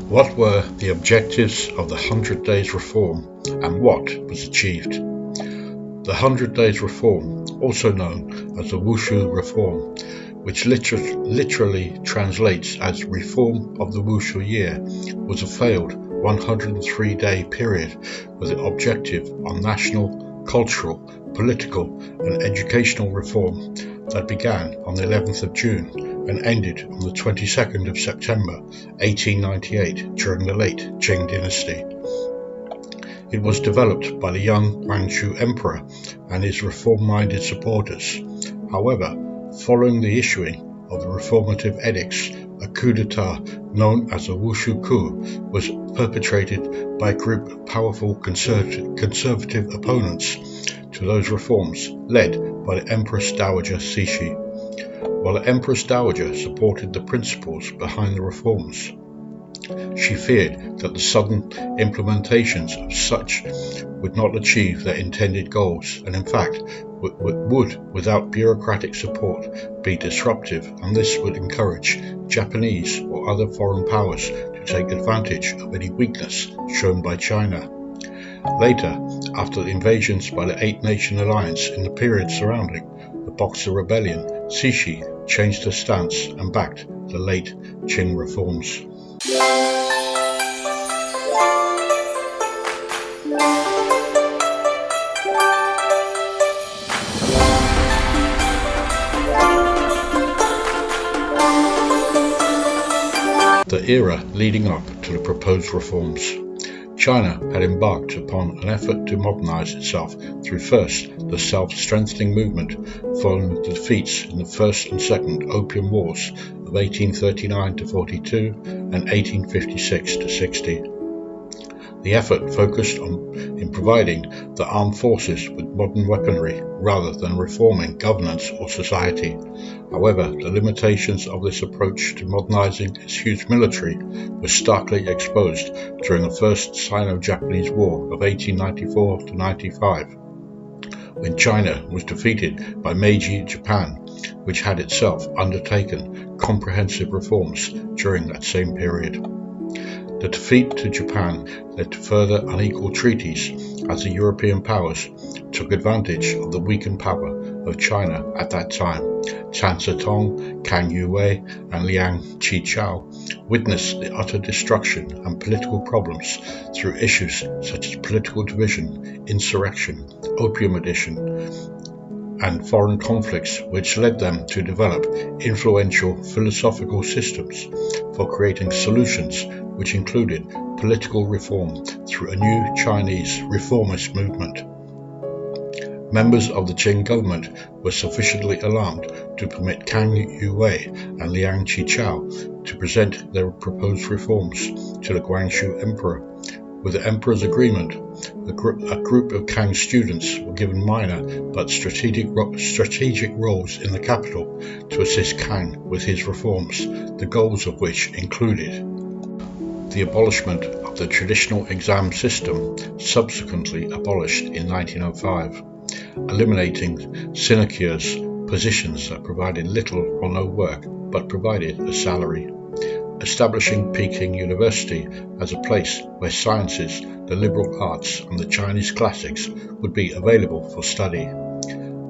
What were the objectives of the 100 Days Reform and what was achieved? The 100 Days Reform, also known as the Wuxu Reform, which literally translates as Reform of the Wuxu Year, was a failed 103-day period with the objective on national, cultural, political and educational reform that began on the 11th of June and ended on the 22nd of September 1898 during the late Qing dynasty. It was developed by the young Guangxu Emperor and his reform-minded supporters. However, following the issuing of the reformative edicts, a coup d'etat known as the Wuxu Coup was perpetrated by a group of powerful conservative opponents to those reforms, led by the Empress Dowager Cixi. While the Empress Dowager supported the principles behind the reforms, she feared that the sudden implementations of such would not achieve their intended goals and in fact would, without bureaucratic support, be disruptive, and this would encourage Japanese or other foreign powers to take advantage of any weakness shown by China. Later, after the invasions by the Eight-Nation Alliance in the period surrounding the Boxer Rebellion, Cixi changed her stance and backed the late Qing reforms. The era leading up to the proposed reforms. China had embarked upon an effort to modernize itself through first the self-strengthening movement following the defeats in the First and Second Opium Wars of 1839-42 and 1856-60. The effort focused in providing the armed forces with modern weaponry rather than reforming governance or society. However, the limitations of this approach to modernizing its huge military were starkly exposed during the First Sino-Japanese War of 1894-95, when China was defeated by Meiji Japan, which had itself undertaken comprehensive reforms during that same period. The defeat to Japan led to further unequal treaties as the European powers took advantage of the weakened power of China at that time. Tan Tong, Kang Yuwei, and Liang Qichao witnessed the utter destruction and political problems through issues such as political division, insurrection, opium addiction, and foreign conflicts, which led them to develop influential philosophical systems for creating solutions which included political reform through a new Chinese reformist movement. Members of the Qing government were sufficiently alarmed to permit Kang Yuwei and Liang Qichao to present their proposed reforms to the Guangxu Emperor. With the Emperor's agreement, a group of Kang students were given minor but strategic roles in the capital to assist Kang with his reforms, the goals of which included the abolishment of the traditional exam system, subsequently abolished in 1905, eliminating sinecures, positions that provided little or no work but provided a salary, establishing Peking University as a place where sciences, the liberal arts and the Chinese classics would be available for study,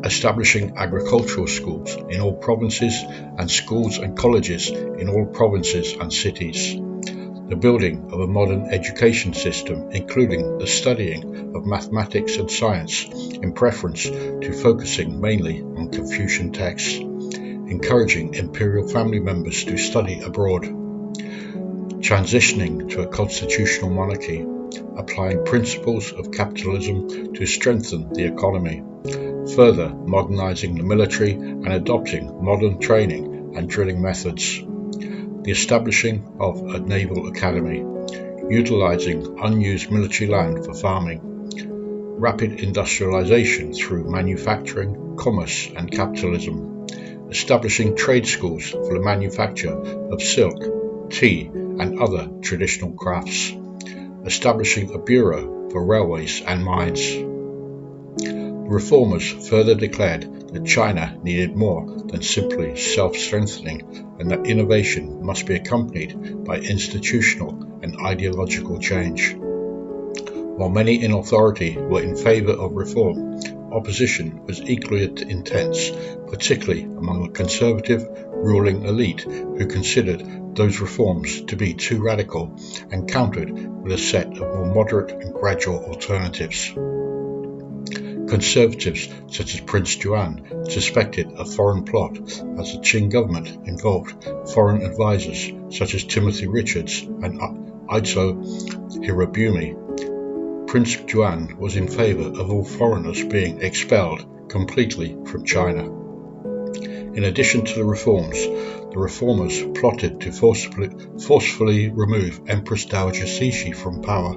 establishing agricultural schools in all provinces and schools and colleges in all provinces and cities, the building of a modern education system including the studying of mathematics and science in preference to focusing mainly on Confucian texts, encouraging imperial family members to study abroad, transitioning to a constitutional monarchy, applying principles of capitalism to strengthen the economy, further modernizing the military and adopting modern training and drilling methods, the establishing of a naval academy, utilizing unused military land for farming, rapid industrialization through manufacturing, commerce and capitalism, establishing trade schools for the manufacture of silk, tea and other traditional crafts, establishing a bureau for railways and mines. The reformers further declared that China needed more than simply self-strengthening and that innovation must be accompanied by institutional and ideological change. While many in authority were in favour of reform, opposition was equally intense, particularly among the conservative ruling elite who considered those reforms to be too radical and countered with a set of more moderate and gradual alternatives. Conservatives such as Prince Yuan suspected a foreign plot as the Qing government involved foreign advisors such as Timothy Richards and Eizo Hirobumi. Prince Yuan was in favour of all foreigners being expelled completely from China. In addition to the reformers plotted to forcefully remove Empress Dowager Cixi from power.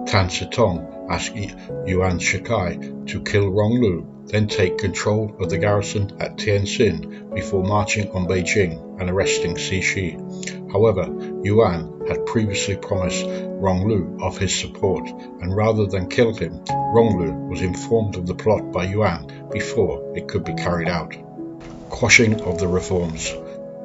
Tan Sitong asked Yuan Shikai to kill Ronglu, then take control of the garrison at Tianjin before marching on Beijing and arresting Cixi. However, Yuan had previously promised Ronglu of his support, and rather than kill him, Ronglu was informed of the plot by Yuan before it could be carried out. Quashing of the reforms.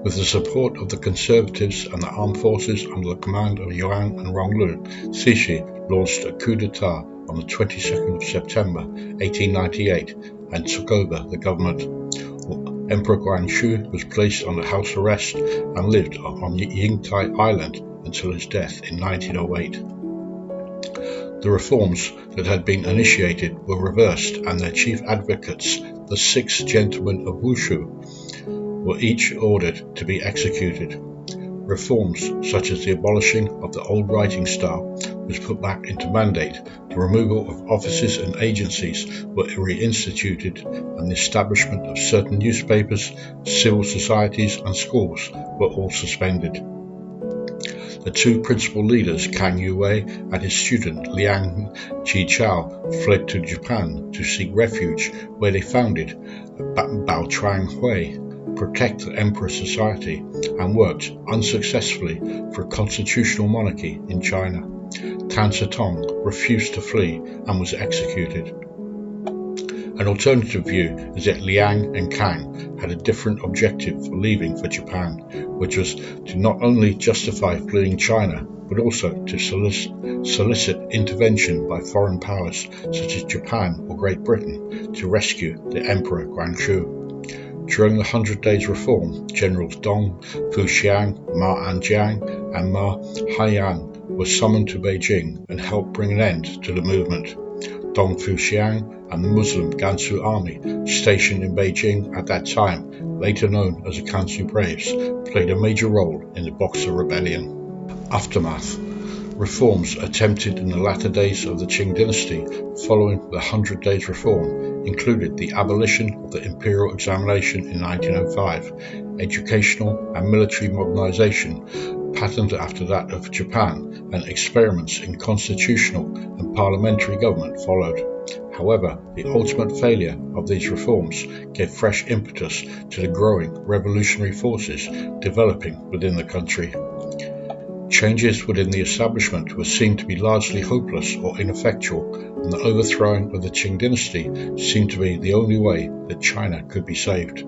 With the support of the conservatives and the armed forces under the command of Yuan and Ronglu, Cixi launched a coup d'etat on the 22nd of September 1898 and took over the government. Emperor Guangxu was placed under house arrest and lived on Yingtai Island until his death in 1908. The reforms that had been initiated were reversed, and their chief advocates, the 6 gentlemen of Wuxu, were each ordered to be executed. Reforms such as the abolishing of the old writing style was put back into mandate, the removal of offices and agencies were reinstituted, and the establishment of certain newspapers, civil societies and schools were all suspended. The 2 principal leaders, Kang Youwei and his student Liang Qichao, fled to Japan to seek refuge, where they founded Baochuang Hui, protect the Emperor Society, and worked unsuccessfully for a constitutional monarchy in China. Tan Sitong refused to flee and was executed. An alternative view is that Liang and Kang had a different objective for leaving for Japan, which was to not only justify fleeing China, but also to solicit intervention by foreign powers such as Japan or Great Britain to rescue the Emperor Guangxu. During the 100 Days Reform, Generals Dong Fuxiang, Ma Anjiang, and Ma Haiyan were summoned to Beijing and helped bring an end to the movement. Dong Fuxiang and the Muslim Gansu army stationed in Beijing at that time, later known as the Gansu Braves, played a major role in the Boxer Rebellion. Aftermath. Reforms attempted in the latter days of the Qing dynasty following the 100 Days Reform included the abolition of the imperial examination in 1905, educational and military modernization patterned after that of Japan, and experiments in constitutional and parliamentary government followed. However, the ultimate failure of these reforms gave fresh impetus to the growing revolutionary forces developing within the country. Changes within the establishment were seen to be largely hopeless or ineffectual, and the overthrowing of the Qing dynasty seemed to be the only way that China could be saved.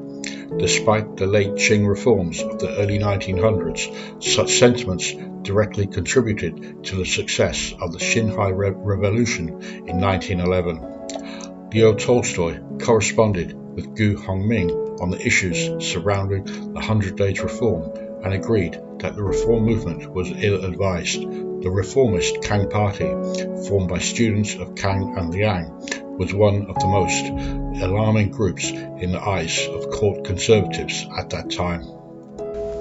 Despite the late Qing reforms of the early 1900s, such sentiments directly contributed to the success of the Xinhai Revolution in 1911. Leo Tolstoy corresponded with Gu Hongming on the issues surrounding the 100 Days Reform and agreed that the reform movement was ill-advised. The reformist Kang Party, formed by students of Kang and Liang, was one of the most alarming groups in the eyes of court conservatives at that time.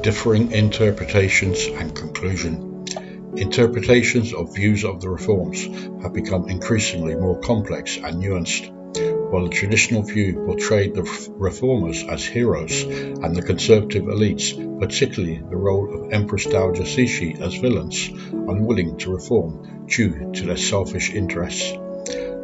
Differing interpretations and conclusion. Interpretations of views of the reforms have become increasingly more complex and nuanced. While the traditional view portrayed the reformers as heroes and the conservative elites, particularly the role of Empress Dowager Cixi, as villains, unwilling to reform due to their selfish interests.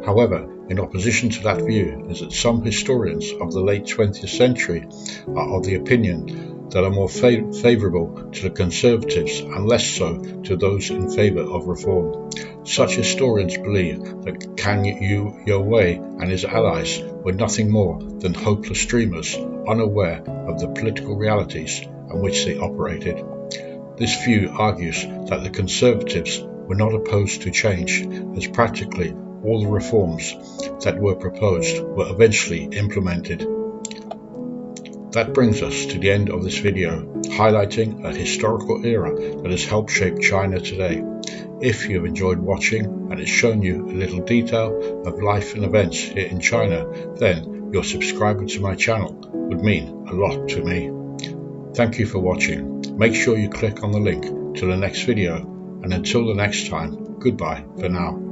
However, in opposition to that view is that some historians of the late 20th century are of the opinion that are more favourable to the conservatives and less so to those in favour of reform. Such historians believe that Kang Youwei and his allies were nothing more than hopeless dreamers, unaware of the political realities on which they operated. This view argues that the conservatives were not opposed to change, as practically all the reforms that were proposed were eventually implemented. That brings us to the end of this video, highlighting a historical era that has helped shape China today. If you have enjoyed watching and it's shown you a little detail of life and events here in China, then your subscribing to my channel would mean a lot to me. Thank you for watching. Make sure you click on the link to the next video, and until the next time, goodbye for now.